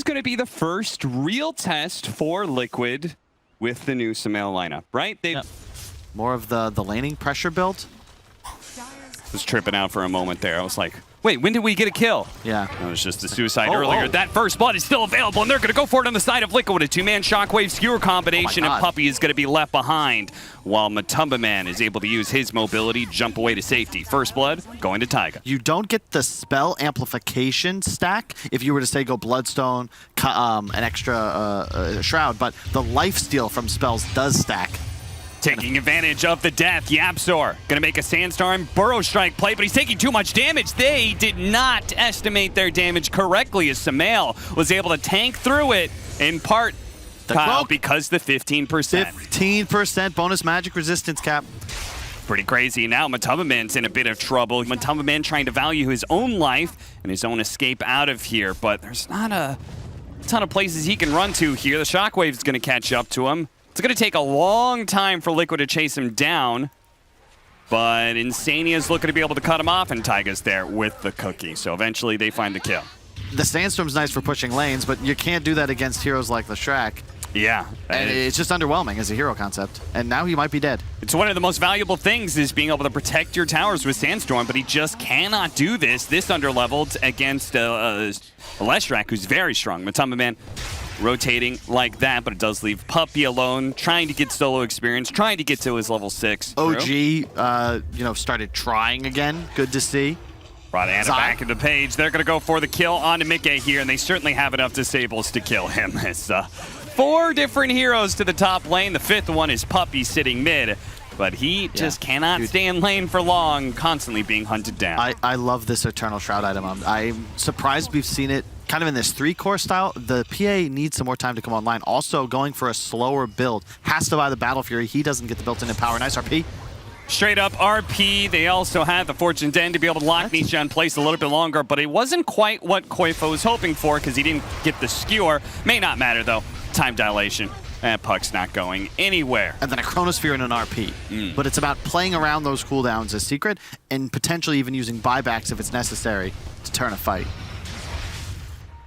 is going to be the first real test for Liquid with the new SUMAIL lineup, right? They More of the laning pressure build. was tripping out for a moment there. I was like, wait, when did we get a kill? Yeah. It was just the suicide earlier. That first blood is still available, and they're going to go for it on the side of Liquid. A two-man shockwave skewer combination, and Puppey is going to be left behind, while Man is able to use his mobility, jump away to safety. First blood going to Taiga. You don't get the spell amplification stack if you were to say go Bloodstone, an extra Shroud, but the lifesteal from spells does stack. Taking advantage of the death, Yapzor gonna make a Sandstorm Burrow Strike play, but he's taking too much damage. They did not estimate their damage correctly as SUMAIL was able to tank through it in part, Kyle, because the 15%. 15% bonus magic resistance cap. Pretty crazy. Now Man's in a bit of trouble. Man trying to value his own life and his own escape out of here, but there's not a ton of places he can run to here. The Shockwave's gonna catch up to him. It's going to take a long time for Liquid to chase him down, but Insania's looking to be able to cut him off, and Taiga's there with the cookie. So eventually they find the kill. The Sandstorm's nice for pushing lanes, but you can't do that against heroes like the Shrek. Yeah. And it's just underwhelming as a hero concept. And now he might be dead. It's one of the most valuable things is being able to protect your towers with Sandstorm, but he just cannot do this underleveled against Leshrac, who's very strong. Man rotating like that, but it does leave Puppey alone, trying to get solo experience, trying to get to his level 6. OG, started trying again. Good to see. Brought Anna back into the page. They're going to go for the kill onto Mickey here, and they certainly have enough disables to kill him. It's 4 different heroes to the top lane. The 5th one is Puppey sitting mid, but he just cannot stay in lane for long, constantly being hunted down. I love this Eternal Shroud item. I'm surprised we've seen it kind of in this 3-core style. The PA needs some more time to come online. Also, going for a slower build. Has to buy the Battle Fury. He doesn't get the built-in power. Nice RP. Straight up RP. They also had the Fortune Den to be able to lock Nisha in place a little bit longer, but it wasn't quite what Koifa was hoping for because he didn't get the skewer. May not matter, though. Time dilation. That puck's not going anywhere. And then a Chronosphere and an RP. But it's about playing around those cooldowns as secret and potentially even using buybacks if it's necessary to turn a fight.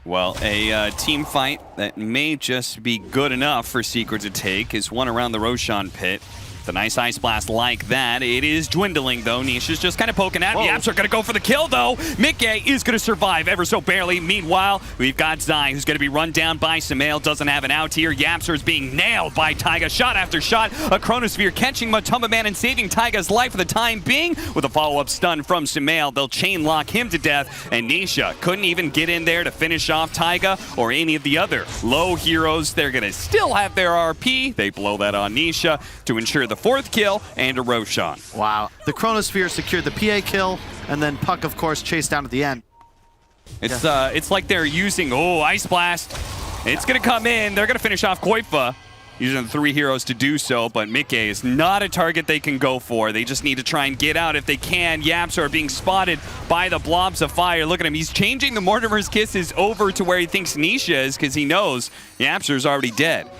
Well, a team fight that may just be good enough for Secret to take is one around the Roshan pit. The nice Ice Blast like that. It is dwindling, though. Nisha's just kind of poking at me. Yaps are going to go for the kill, though. Mickey is going to survive ever so barely. Meanwhile, we've got Zai, who's going to be run down by SUMAIL. Doesn't have an out here. Yapster is being nailed by Taiga. Shot after shot. A Chronosphere catching Man and saving Taiga's life for the time being. With a follow-up stun from SUMAIL, they'll chain lock him to death. And Nisha couldn't even get in there to finish off Taiga or any of the other low heroes. They're going to still have their RP. They blow that on Nisha to ensure the 4th kill and a Roshan. Wow. The Chronosphere secured the PA kill, and then Puck, of course, chased down at the end. It's like they're using, Ice Blast. It's going to come in. They're going to finish off Koifa, using the 3 heroes to do so, but Mickey is not a target they can go for. They just need to try and get out if they can. Yaps are being spotted by the blobs of fire. Look at him. He's changing the Mortimer's Kisses over to where he thinks Nisha is because he knows Yapster's already dead.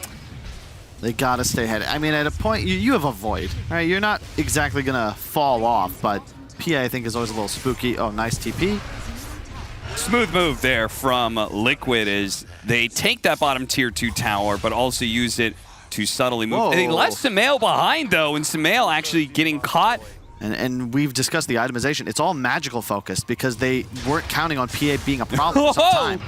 They gotta stay ahead. I mean, at a point, you have a void, right? You're not exactly gonna fall off, but PA, I think, is always a little spooky. Oh, nice TP. Smooth move there from Liquid as they take that bottom tier 2 tower, but also use it to subtly move. They left SUMAIL behind, though, and SUMAIL actually getting caught. And we've discussed the itemization. It's all magical focused because they weren't counting on PA being a problem for some time.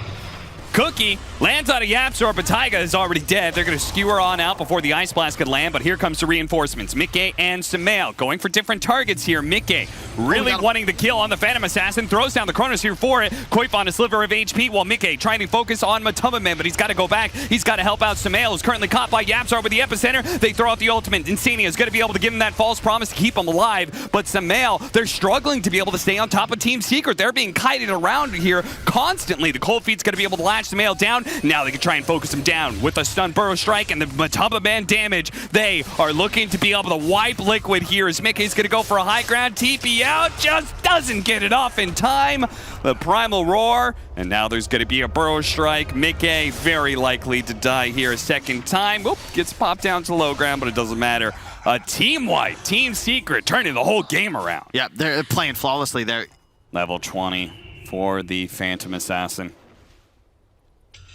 Cookie lands out of Yapzor, but Taiga is already dead. They're going to skewer on out before the Ice Blast could land, but here comes the reinforcements. Mickey and SUMAIL going for different targets here. Mickey really wanting the kill on the Phantom Assassin, throws down the Chronosphere for it. Koif on a sliver of HP, while Mickey trying to focus on Man, but he's got to go back. He's got to help out SUMAIL, who's currently caught by Yapzor with the epicenter. They throw out the ultimate. Insania is going to be able to give him that false promise to keep him alive, but SUMAIL, they're struggling to be able to stay on top of Team Secret. They're being kited around here constantly. The Cold Feet's going to be able to latch SUMAIL down. Now they can try and focus him down with a stun Burrow Strike and the Man damage. They are looking to be able to wipe Liquid here as Mickey's going to go for a high ground. TP out, just doesn't get it off in time. The Primal Roar, and now there's going to be a Burrow Strike. Mickey very likely to die here a second time. Whoop, gets popped down to low ground, but it doesn't matter. A team wipe, Team Secret turning the whole game around. Yeah, they're playing flawlessly there. Level 20 for the Phantom Assassin.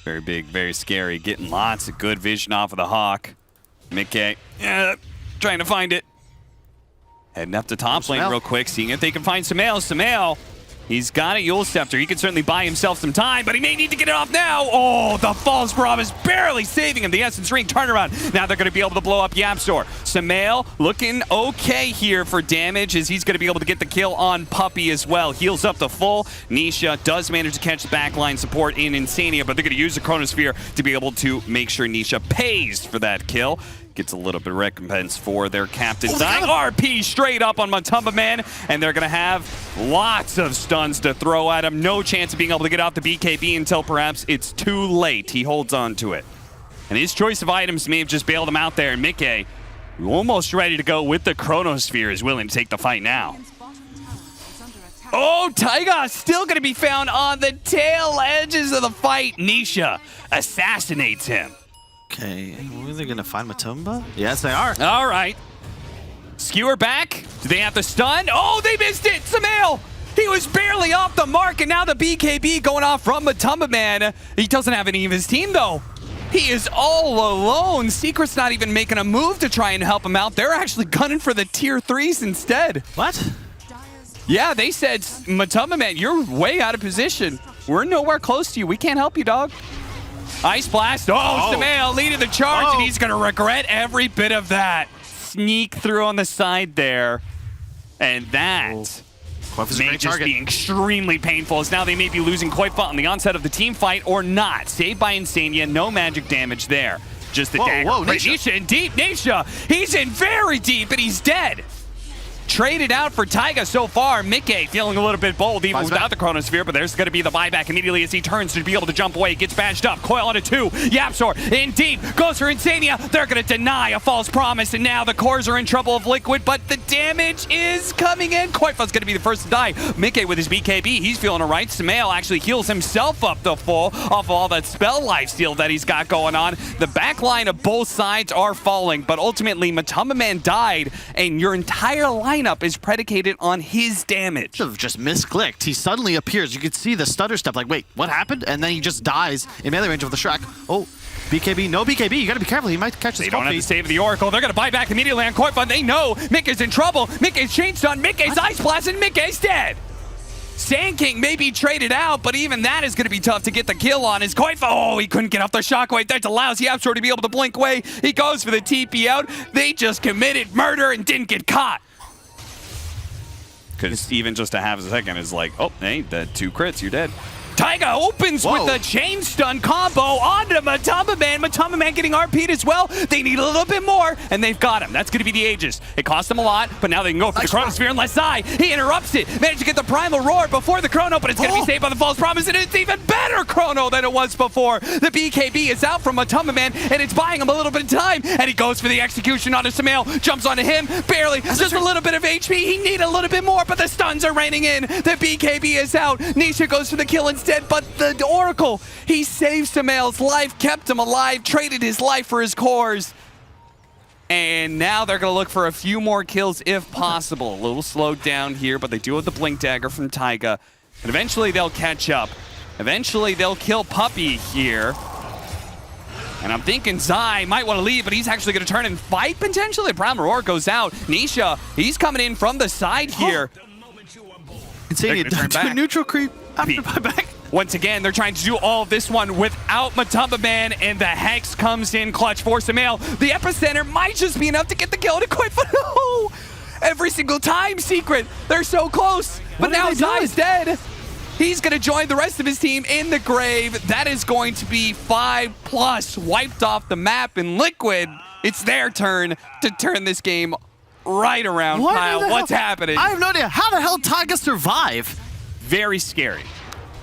Very big, very scary. Getting lots of good vision off of the Hawk. Mickey, trying to find it. Heading up to top lane real quick, seeing if they can find SUMAIL. SUMAIL, he's got a Yule Scepter. He can certainly buy himself some time, but he may need to get it off now. Oh, the false promise barely saving him. The Essence Ring turnaround. Now they're going to be able to blow up YapzOr. SUMAIL looking okay here for damage as he's going to be able to get the kill on Puppey as well. Heals up to full. Nisha does manage to catch the backline support in Insania, but they're going to use the Chronosphere to be able to make sure Nisha pays for that kill. Gets a little bit of recompense for their captain. Dying RP straight up on Matumba Man, and they're going to have lots of stuns to throw at him. No chance of being able to get out the BKB until perhaps it's too late. He holds on to it. And his choice of items may have just bailed him out there. And Mickey, almost ready to go with the Chronosphere, is willing to take the fight now. Oh, Taiga still going to be found on the tail edges of the fight. Nisha assassinates him. Okay, are they gonna find Matumba? Yes, they are. All right. Skewer back. Do they have the stun? Oh, they missed it. SUMAIL. He was barely off the mark, and now the BKB going off from Matumba Man. He doesn't have any of his team, though. He is all alone. Secret's not even making a move to try and help him out. They're actually gunning for the tier 3s instead. What? Yeah, they said, Matumba Man, you're way out of position. We're nowhere close to you. We can't help you, dog. Ice Blast. Oh, SUMAIL leading the charge, and he's going to regret every bit of that. Sneak through on the side there. And that may just be extremely painful, as now they may be losing Koifa on the onset of the team fight or not. Saved by Insania. No magic damage there. Just the dagger. Nisha in deep. Nisha, he's in very deep, and he's dead. Traded out for Taiga so far. Mickey feeling a little bit bold even without the Chronosphere, but there's going to be the buyback immediately as he turns to be able to jump away. Gets bashed up. Coil onto 2. YapzOr in deep. Goes for Insania. They're going to deny a false promise, and now the cores are in trouble of Liquid, but the damage is coming in. Koifa's going to be the first to die. Mickey with his BKB. He's feeling all right. SUMAIL actually heals himself up to full off of all that spell lifesteal that he's got going on. The back line of both sides are falling, but ultimately Matumba Man died, and your entire lineup is predicated on his damage. Should have just misclicked. He suddenly appears. You could see the stutter step, like, wait, what happened? And then he just dies in melee range of the Shrek. Oh, BKB, no BKB. You gotta be careful. He might catch the They don't have to save the Oracle. They're gonna buy back immediately on Koifa. They know Mickey's in trouble. Mickey's chain stun. Mickey's Ice Blast, and Mickey's dead. Sand King may be traded out, but even that is going to be tough to get the kill on. His Koifa, oh, he couldn't get off the shockwave. That allows YapzOr to be able to blink away. He goes for the TP out. They just committed murder and didn't get caught. Because even just to have a second is like, oh, hey, the 2 crits, you're dead. Taiga opens with the chain stun combo onto Matumba Man. Matumba Man getting RP'd as well. They need a little bit more, and they've got him. That's going to be the Aegis. It cost them a lot, but now they can go for the Chronosphere and Lesai. He interrupts it. Managed to get the Primal Roar before the Chrono, but it's going to be saved by the False Promise, and it's even better Chrono than it was before. The BKB is out from Matumba Man, and it's buying him a little bit of time, and he goes for the execution onto SUMAIL. Jumps onto him, barely. Just a little bit of HP. He needed a little bit more, but the stuns are raining in. The BKB is out. Nisha goes for the kill instead, but the Oracle, he saved SUMAIL's life, kept him alive, traded his life for his cores. And now they're going to look for a few more kills if possible. A little slowed down here, but they do have the Blink Dagger from Taiga. And eventually they'll catch up. Eventually they'll kill Puppey here. And I'm thinking Zai might want to leave, but he's actually going to turn and fight potentially. Primal Roar goes out. Nisha, he's coming in from the side here. Insania, neutral creep after buyback. Once again, they're trying to do all of this one without Matumba Man, and the Hex comes in clutch for SUMAIL. The Epicenter might just be enough to get the kill to Koifa. No! Every single time, Secret. They're so close. But now Zai's dead. He's going to join the rest of his team in the grave. That is going to be 5+ wiped off the map in Liquid. It's their turn to turn this game right around. Kyle, what's happening? I have no idea. How the hell Taiga survive? Very scary.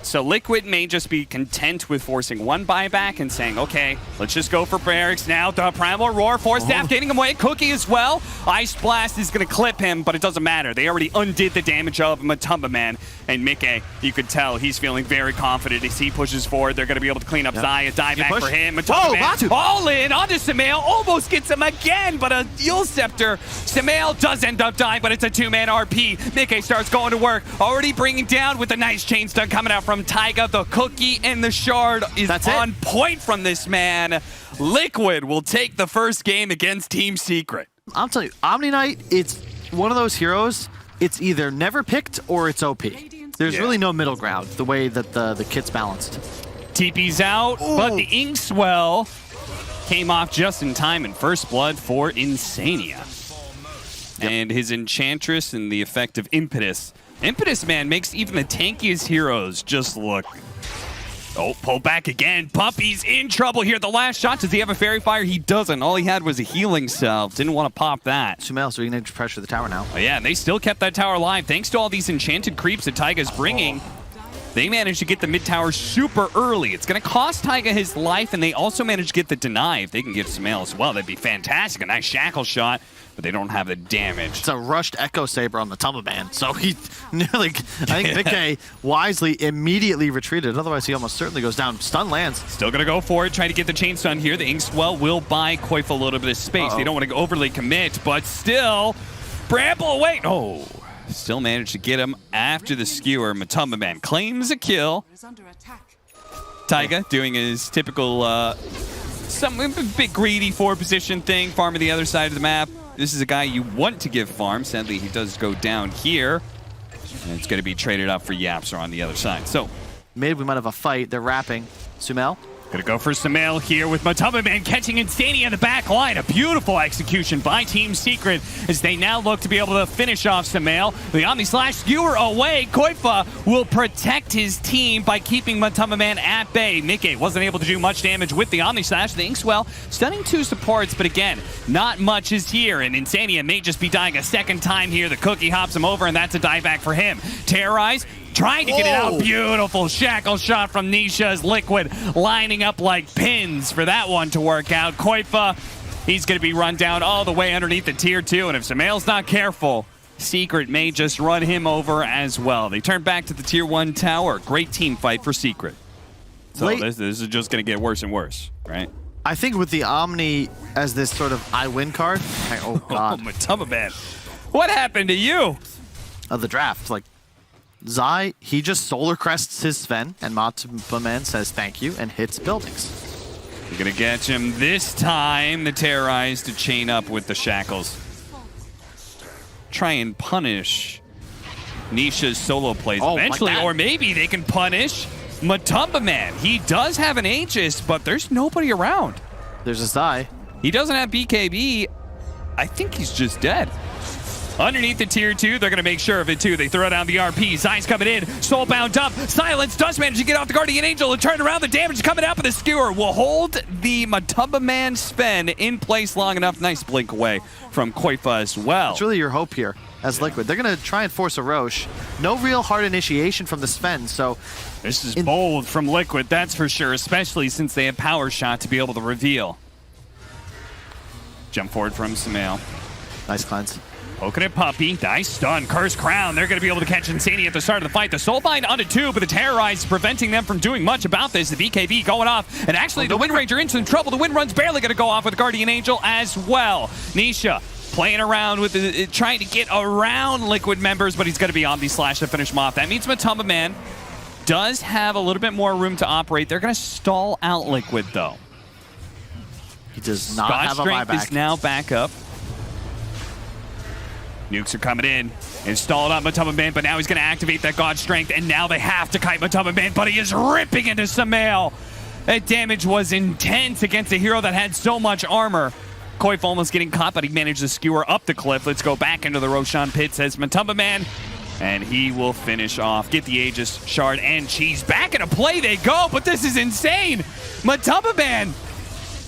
So Liquid may just be content with forcing one buyback and saying, okay, let's just go for barracks now. The Primal Roar, Force Staff getting him away. Cookie as well. Ice Blast is going to clip him, but it doesn't matter. They already undid the damage of Matumba Man. And Mickey, you could tell he's feeling very confident as he pushes forward. They're going to be able to clean up Zaya. Die back for him. Matumba Man all in onto SUMAIL. Almost gets him again, but a Yule Scepter. SUMAIL does end up dying, but it's a 2-man RP. Mickey starts going to work. Already bringing down with a nice chain stun coming out from from Taiga. The cookie and the shard is on point from this man. Liquid will take the first game against Team Secret. I'll tell you, Omni Knight, it's one of those heroes, it's either never picked or it's OP. There's really no middle ground, the way that the kit's balanced. TP's out, but the Inkswell came off just in time in first blood for Insania. And his Enchantress and the effect of Impetus. Impetus, man, makes even the tankiest heroes just look... Oh, pull back again. Puppy's in trouble here. The last shot, does he have a Fairy Fire? He doesn't. All he had was a healing salve. Didn't want to pop that. SUMAIL, so we can pressure the tower now. Oh, yeah, and they still kept that tower alive. Thanks to all these enchanted creeps that Taiga's bringing, they managed to get the mid tower super early. It's going to cost Taiga his life, and they also managed to get the deny. If they can get SUMAIL as well, that'd be fantastic. A nice shackle shot, but they don't have the damage. It's a rushed Echo Saber on the Tumble Man, so he nearly, I think Mickey wisely immediately retreated. Otherwise, he almost certainly goes down. Stun lands. Still going to go for it, trying to get the chain stun here. The Inkswell will buy Koif a little bit of space. They don't want to overly commit, but still, Bramble away. Oh. Still managed to get him after the skewer. Matumba Man claims a kill. Taiga doing his typical, some big greedy 4-position thing, farming the other side of the map. This is a guy you want to give farm. Sadly, he does go down here. And it's going to be traded up for Yapster on the other side. So, mid, we might have a fight. They're wrapping. SUMAIL. Gonna go for SUMAIL here with Matumba Man catching Insania in the back line. A beautiful execution by Team Secret as they now look to be able to finish off SUMAIL. The Omni Slash skewer away. Koifa will protect his team by keeping Matumba Man at bay. Mickey wasn't able to do much damage with the Omni Slash. The Inkswell stunning 2 supports, but again, not much is here. And Insania may just be dying a second time here. The cookie hops him over, and that's a dive back for him. Terrorize. Trying to get it out. Beautiful shackle shot from Nisha's Liquid, lining up like pins for that one to work out. Koifa, he's going to be run down all the way underneath the tier 2, and if SUMAIL's not careful, Secret may just run him over as well. They turn back to the tier 1 tower. Great team fight for Secret. So this is just going to get worse and worse, right? I think with the Omni as this sort of I win card. Oh, God. Matumba Man. What happened to you? Of the draft, like, Zai, he just solar crests his Sven, and Matumba Man says thank you and hits buildings. We're gonna catch him this time. The Terrorize to chain up with the shackles. Try and punish Nisha's solo plays eventually, or maybe they can punish Matumba Man. He does have an Aegis, but there's nobody around. There's a Zai. He doesn't have BKB. I think he's just dead. Underneath the tier 2, they're going to make sure of it too. They throw down the RP. Zai's coming in. Soulbound up. Silence does manage to get off the Guardian Angel and turn around. The damage coming out, but the skewer will hold the Matumba Man Sven in place long enough. Nice blink away from Koifa as well. It's really your hope here as Liquid. They're going to try and force a Roche. No real hard initiation from the Sven, so... This is bold from Liquid, that's for sure, especially since they have Power Shot to be able to reveal. Jump forward from SUMAIL. Nice cleanse. Poking at Puppy. Nice stun. Curse Crown. They're going to be able to catch Insania at the start of the fight. The Soulbind onto 2, but the Terrorize is preventing them from doing much about this. The BKB going off. And actually, the Wind Ranger into some trouble. The Wind Run's barely going to go off with Guardian Angel as well. Nisha playing around with trying to get around Liquid members, but he's going to be Omni Slash to finish him off. That means Matumba Man does have a little bit more room to operate. They're going to stall out Liquid, though. He does not have a buyback. Is now back up. Nukes are coming in. Installed on Matumba Man, but now he's going to activate that God Strength, and now they have to kite Matumba Man, but he is ripping into SUMAIL. That damage was intense against a hero that had so much armor. Koif almost getting caught, but he managed to skewer up the cliff. Let's go back into the Roshan pit, says Matumba Man, and he will finish off. Get the Aegis, Shard, and Cheese. Back into play they go, but this is insane. Matumba Man,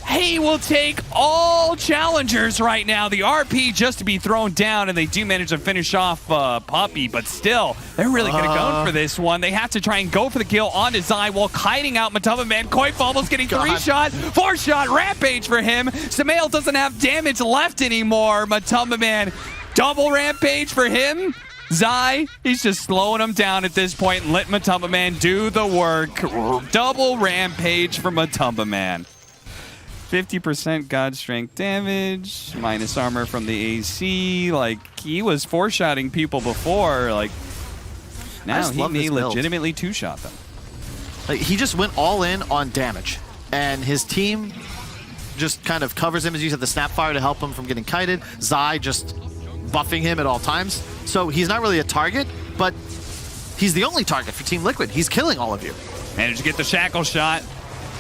he will take all challengers right now. The RP just to be thrown down, and they do manage to finish off Puppy, but still, they're really going to go for this one. They have to try and go for the kill onto Zai while kiting out Matumba Man. Koif almost getting 3-shot, 4-shot Rampage for him. SUMAIL doesn't have damage left anymore. Matumba Man, double Rampage for him. Zai, he's just slowing him down at this point and let Matumba Man do the work. Double Rampage for Matumba Man. 50% God Strength damage, minus armor from the AC. Like, he was 4-shotting people before. Like, now he may legitimately 2-shot them. Like, he just went all in on damage, and his team just kind of covers him, as you said, the Snapfire to help him from getting kited. Zai just buffing him at all times. So he's not really a target, but he's the only target for Team Liquid. He's killing all of you. Managed to get the shackle shot.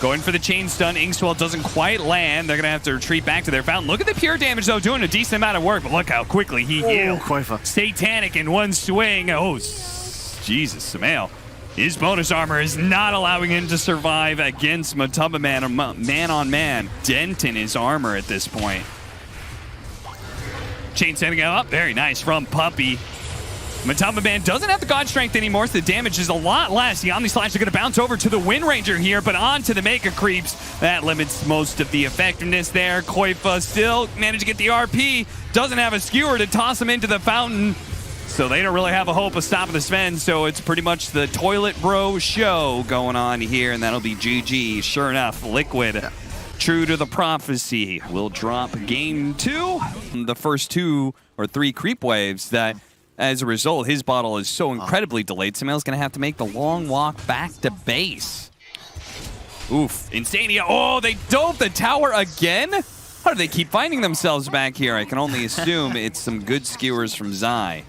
Going for the chain stun. Inkswell doesn't quite land. They're going to have to retreat back to their fountain. Look at the pure damage, though, doing a decent amount of work, but look how quickly he healed. Koifa. Satanic in one swing. Oh, Jesus, SUMAIL. His bonus armor is not allowing him to survive against Matumba man-on-man. Dent in his armor at this point. Chain setting up. Very nice from Puppy. Matumba Man doesn't have the God Strength anymore, so the damage is a lot less. The Omni Slash is going to bounce over to the Wind Ranger here, but onto the Mega Creeps. That limits most of the effectiveness there. Koifa still managed to get the RP. Doesn't have a skewer to toss him into the fountain. So they don't really have a hope of stopping the Sven, so it's pretty much the Toilet Bro show going on here, and that'll be GG. Sure enough, Liquid, true to the prophecy, will drop game 2. The first 2 or 3 creep waves that, as a result, his bottle is so incredibly delayed, SUMAIL's going to have to make the long walk back to base. Oof. Insania. Oh, they dove the tower again? How do they keep finding themselves back here? I can only assume it's some good skewers from Zai.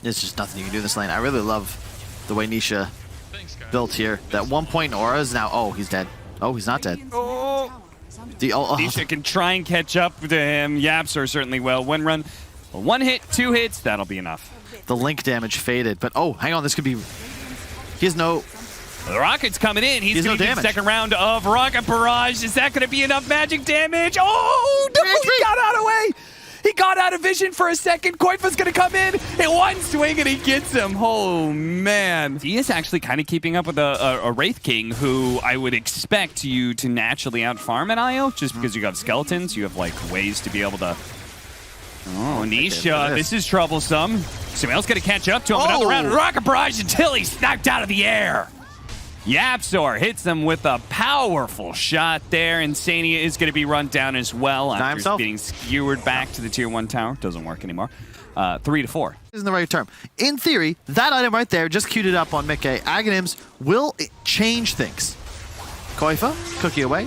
There's just nothing you can do this lane. I really love the way Nisha built here. That 1 point aura is now... Oh, he's dead. Oh, he's not dead. Oh. Nisha can try and catch up to him. Yapsor certainly will. One 1 hit, 2 hits, that'll be enough. The link damage faded, but oh, hang on, this could be... He has no... The Rocket's coming in. He's going to get the second round of Rocket Barrage. Is that going to be enough magic damage? Oh, no, he got out of the way. He got out of vision for a second. Koifa's going to come in one swing, and he gets him. Oh, man. He is actually kind of keeping up with a Wraith King, who I would expect you to naturally out-farm at IO, just because you have skeletons. You have, like, ways to be able to... Oh, Nisha, this is troublesome. SUMAIL's going to catch up to him. Another round of Rocket Barrage until he's knocked out of the air. Yapsor hits him with a powerful shot there. Insania is going to be run down as well after being skewered back to the tier 1 tower. Doesn't work anymore. 3 to 4. Isn't the right term. In theory, that item right there, just queued it up on Mickey. Aghanims will change things. Koifa, cookie away.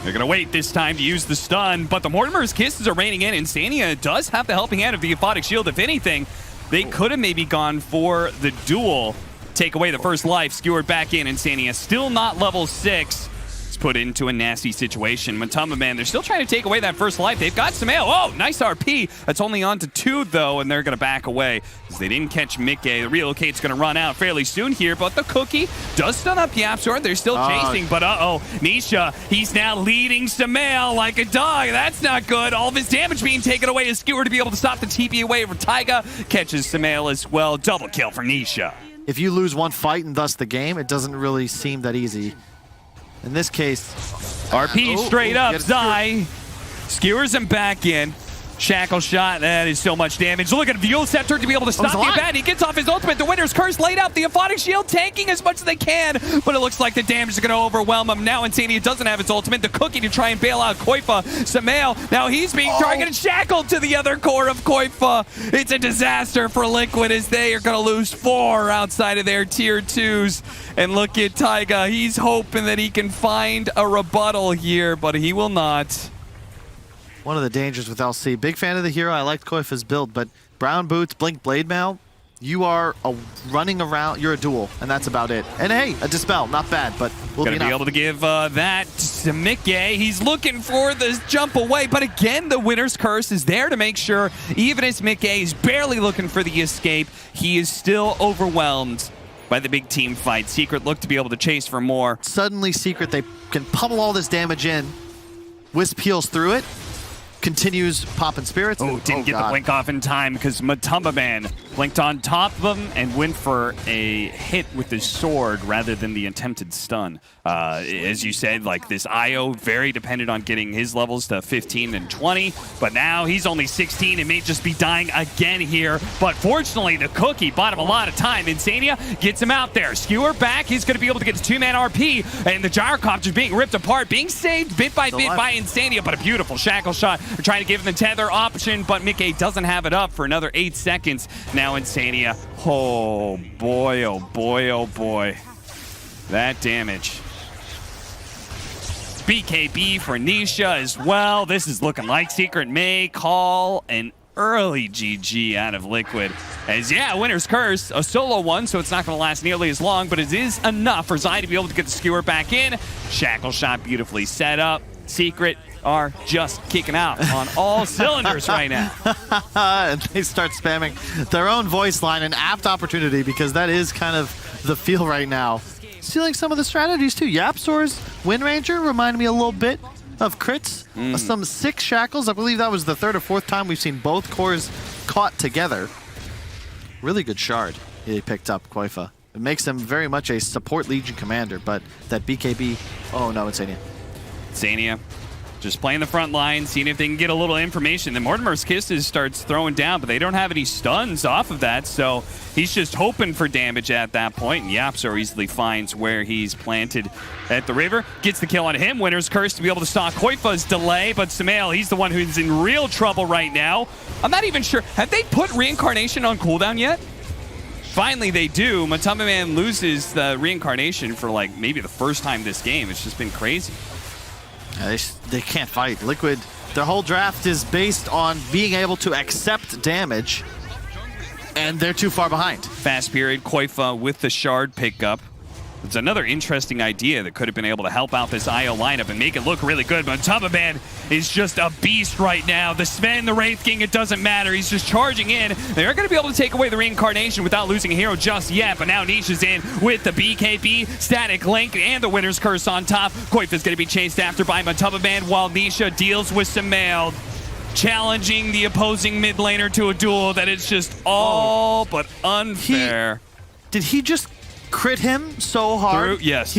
They're going to wait this time to use the stun, but the Mortimer's Kisses are raining in. Insania does have the helping hand of the Aphotic Shield. If anything, they could have maybe gone for the duel. Take away the first life, skewered back in. Insania still not level 6. It's put into a nasty situation. Matumba Man, they're still trying to take away that first life. They've got SUMAIL. Oh, nice RP. That's only on to 2, though, and they're going to back away because they didn't catch Mickey. The relocate's going to run out fairly soon here, but the cookie does stun up Yapsor. They're still chasing, but Nisha, he's now leading SUMAIL like a dog. That's not good. All of his damage being taken away. His skewer to be able to stop the TP away from Taiga. Catches SUMAIL as well. Double kill for Nisha. If you lose one fight and thus the game, it doesn't really seem that easy. In this case... RP straight up, Zai. Skewers him back in. Shackle shot, that is so much damage. Look at Vule Scepter to be able to stop the event. He gets off his ultimate. The Winter's Curse laid out. The Aphotic Shield tanking as much as they can, but it looks like the damage is going to overwhelm him. Now Insania doesn't have its ultimate. The cookie to try and bail out Koifa. SUMAIL, now he's being targeted, shackled to the other core of Koifa. It's a disaster for Liquid as they are going to lose 4 outside of their tier 2s. And look at Taiga. He's hoping that he can find a rebuttal here, but he will not. One of the dangers with LC. Big fan of the hero. I liked Koifa's build, but Brown Boots, Blink Blade Mail, you are running around. You're a duel, and that's about it. And hey, a Dispel. Not bad, but we'll be able to give that to Mickey. He's looking for the jump away, but again, the Winter's Curse is there to make sure, even as Mickey is barely looking for the escape, he is still overwhelmed by the big team fight. Secret looked to be able to chase for more. Suddenly, Secret, they can pummel all this damage in. Wisp heals through it. Continues popping spirits. Oh, didn't get the blink off in time because Matumba Man blinked on top of him and went for a hit with his sword rather than the attempted stun. As you said, like this IO very dependent on getting his levels to 15 and 20, but now he's only 16 and may just be dying again here. But fortunately, the cookie bought him a lot of time. Insania gets him out there. Skewer back. He's going to be able to get the 2-man RP, and the gyrocopter being ripped apart, being saved bit by bit by Insania, but a beautiful shackle shot. They're trying to give him the tether option, but Mickey doesn't have it up for another 8 seconds. Now Insania. Oh boy, oh boy, oh boy. that damage. BKB for Nisha as well. This is looking like Secret may call an early GG out of Liquid. As yeah, Winner's Curse, a solo one, so it's not going to last nearly as long, but it is enough for Zai to be able to get the skewer back in. Shackle shot beautifully set up. Secret are just kicking out on all cylinders right now. And they start spamming their own voice line, an apt opportunity because that is kind of the feel right now. Stealing some of the strategies too. Yapzor's Wind Ranger reminded me a little bit of crits. Some 6 shackles. I believe that was the 3rd or 4th time we've seen both cores caught together. Really good shard he picked up, Koifa. It makes him very much a support Legion commander, but that BKB, oh no, it's Zania. Zania just playing the front line, seeing if they can get a little information. Then Mortimer's Kisses starts throwing down, but they don't have any stuns off of that, so he's just hoping for damage at that point. And Yapzor easily finds where he's planted at the river. Gets the kill on him. Winner's Curse to be able to stop Koifa's delay, but SUMAIL, he's the one who's in real trouble right now. I'm not even sure. Have they put Reincarnation on cooldown yet? Finally, they do. Matamaman loses the Reincarnation for like maybe the first time this game. It's just been crazy. They can't fight. Liquid, their whole draft is based on being able to accept damage, and they're too far behind. Fast period, Koifa with the shard pickup. It's another interesting idea that could have been able to help out this IO lineup and make it look really good, but Matamaman is just a beast right now. The Sven, the Wraith King, it doesn't matter. He's just charging in. They're going to be able to take away the Reincarnation without losing a hero just yet, but now Nisha's in with the BKB, Static Link, and the Winner's Curse on top. Koifa's going to be chased after by Matamaman while Nisha deals with SUMAIL, challenging the opposing mid laner to a duel that is just all but unfair. Did he just crit him so hard? Yes.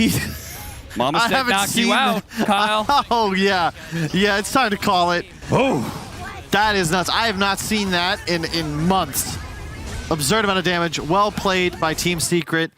Mama said knock you out, Kyle. Oh, yeah. Yeah, it's time to call it. Oh. That is nuts. I have not seen that in months. Absurd amount of damage. Well played by Team Secret.